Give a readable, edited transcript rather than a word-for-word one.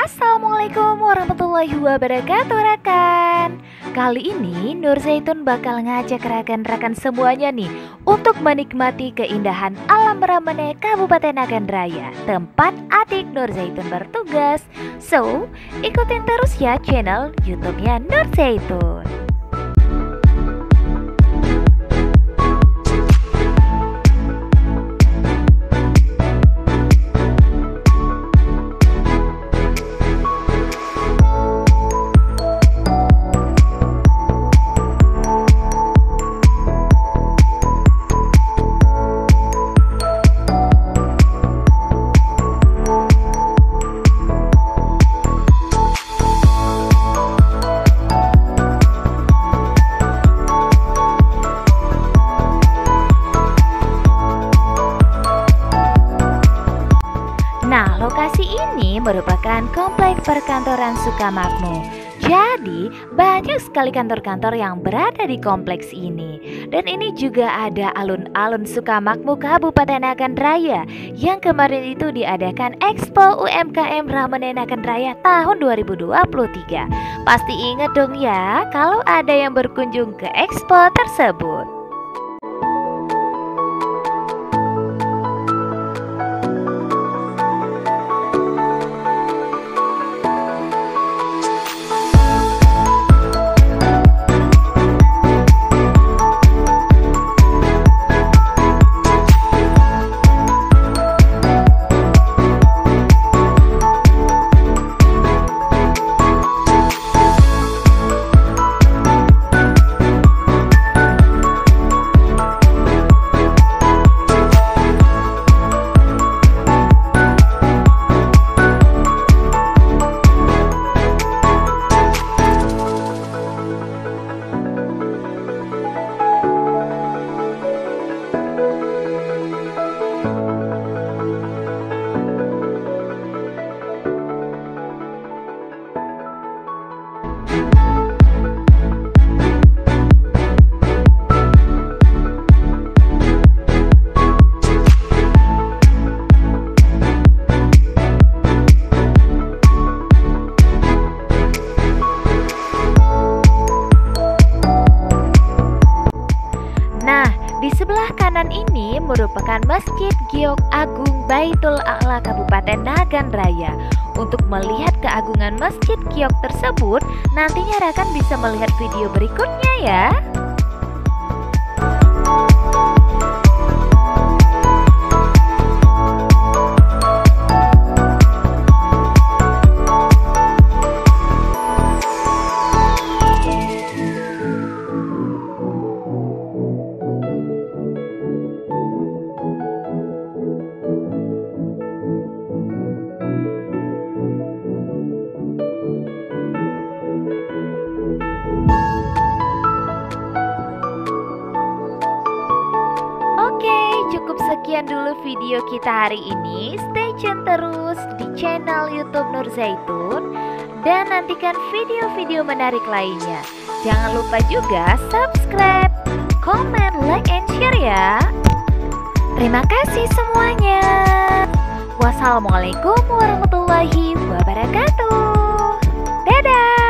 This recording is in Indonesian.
Assalamualaikum warahmatullahi wabarakatuh rekan. Kali ini Nur Zaitun bakal ngajak rekan-rekan semuanya nih untuk menikmati keindahan alam Ramene Kabupaten Nagan Raya, tempat adik Nur Zaitun bertugas. So, ikutin terus ya channel YouTube-nya Nur Zaitun. Nah, lokasi ini merupakan kompleks perkantoran Sukamakmur. Jadi, banyak sekali kantor-kantor yang berada di kompleks ini. Dan ini juga ada alun-alun Sukamakmur Kabupaten Nagan Raya yang kemarin itu diadakan Expo UMKM Ramene Nagan Raya tahun 2023. Pasti ingat dong ya kalau ada yang berkunjung ke Expo tersebut. Nah, di sebelah kanan ini merupakan Masjid Giok Agung Baitul A'la Kabupaten Nagan Raya. Untuk melihat keagungan Masjid Giok tersebut, nantinya rekan bisa melihat video berikutnya ya. Cukup sekian dulu video kita hari ini. Stay tune terus di channel YouTube Nur Zaitun dan nantikan video-video menarik lainnya. Jangan lupa juga subscribe, comment, like, and share ya. Terima kasih semuanya. Wassalamualaikum warahmatullahi wabarakatuh. Dadah.